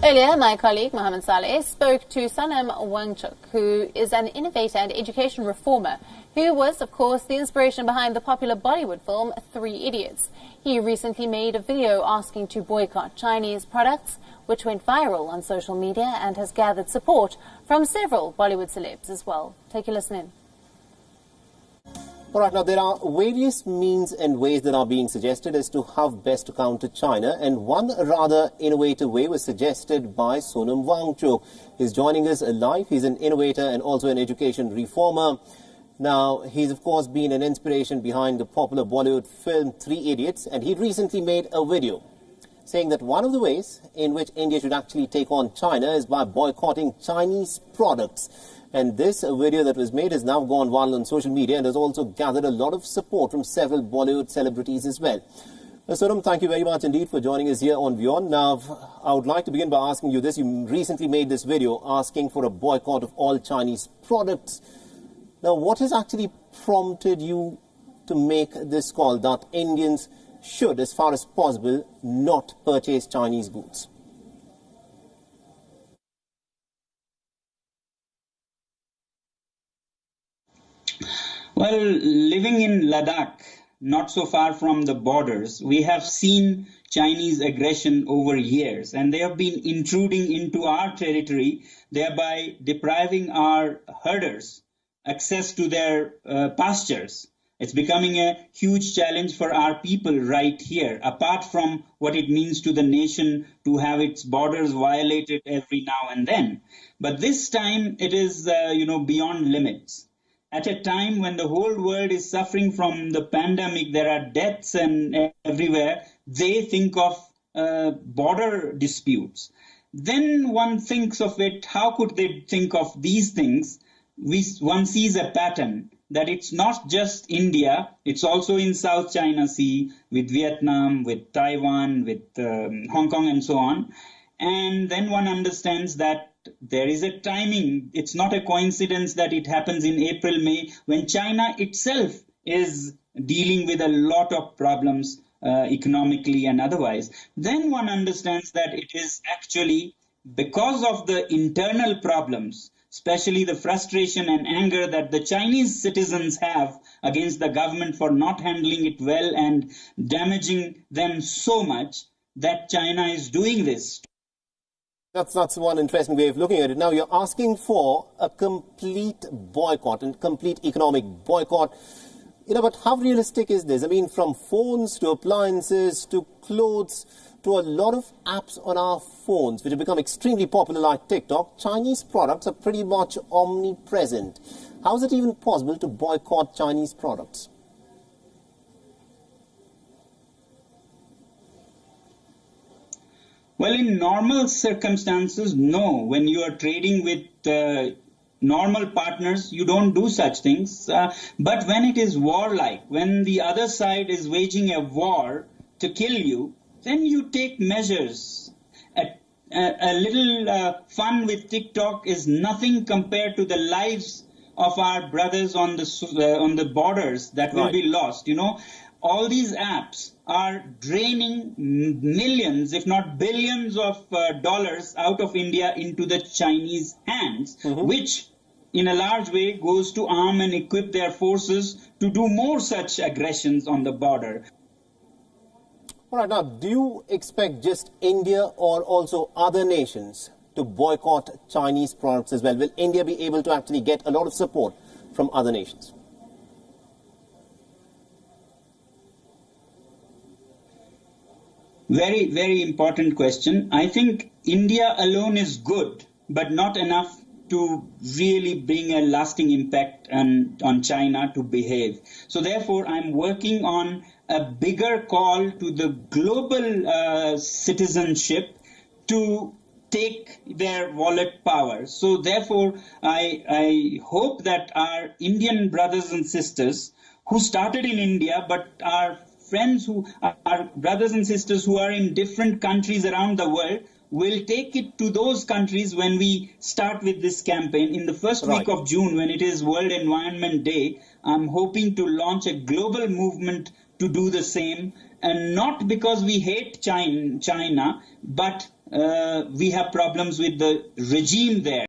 Earlier, my colleague Mohammed Saleh spoke to Sonam Wangchuk, who is an innovator and education reformer, who was, of course, the inspiration behind the popular Bollywood film Three Idiots. He recently made a video asking to boycott Chinese products, which went viral on social media and has gathered support from several Bollywood celebs as well. Take a listen in. All right, now there are various means and ways that are being suggested as to how best to counter China, and one rather innovative way was suggested by Sonam Wangchuk. He's joining us live. He's an innovator and also an education reformer. Now, he's of course been an inspiration behind the popular Bollywood film Three Idiots, and he recently made a video saying that one of the ways in which India should actually take on China is by boycotting Chinese products. And this video that was made has now gone viral on social media and has also gathered a lot of support from several Bollywood celebrities as well. Sonam, thank you very much indeed for joining us here on WION. Now, I would like to begin by asking you this. You recently made this video asking for a boycott of all Chinese products. Now, what has actually prompted you to make this call that Indians should, as far as possible, not purchase Chinese goods? Well, living in Ladakh, not so far from the borders, we have seen Chinese aggression over years, and they have been intruding into our territory, thereby depriving our herders access to their pastures. It's becoming a huge challenge for our people right here, apart from what it means to the nation to have its borders violated every now and then. But this time it is, beyond limits. At a time when the whole world is suffering from the pandemic, there are deaths and everywhere, they think of border disputes. Then one thinks of it, how could they think of these things? One sees a pattern that it's not just India, it's also in South China Sea, with Vietnam, with Taiwan, with Hong Kong and so on. And then one understands that there is a timing. It's not a coincidence that it happens in April, May, when China itself is dealing with a lot of problems economically and otherwise. Then one understands that it is actually because of the internal problems, especially the frustration and anger that the Chinese citizens have against the government for not handling it well and damaging them so much, that China is doing this. That's one interesting way of looking at it. Now, you're asking for a complete boycott and complete economic boycott. But how realistic is this? I mean, from phones to appliances to clothes to a lot of apps on our phones, which have become extremely popular like TikTok, Chinese products are pretty much omnipresent. How is it even possible to boycott Chinese products? Well, in normal circumstances, no. When you are trading with normal partners, you don't do such things. But when it is warlike, when the other side is waging a war to kill you, then you take measures. A little fun with TikTok is nothing compared to the lives of our brothers on the borders that will be lost. All these apps are draining millions, if not billions of dollars out of India into the Chinese hands, which in a large way goes to arm and equip their forces to do more such aggressions on the border. All right, now, do you expect just India or also other nations to boycott Chinese products as well? Will India be able to actually get a lot of support from other nations? Very, very important question. I think India alone is good, but not enough to really bring a lasting impact on China to behave. So therefore, I'm working on a bigger call to the global citizenship to take their wallet power. So therefore, I hope that our Indian brothers and sisters who started in India but are friends who are brothers and sisters who are in different countries around the world will take it to those countries when we start with this campaign. In the first week of June, when it is World Environment Day, I'm hoping to launch a global movement to do the same, and not because we hate China, but we have problems with the regime there.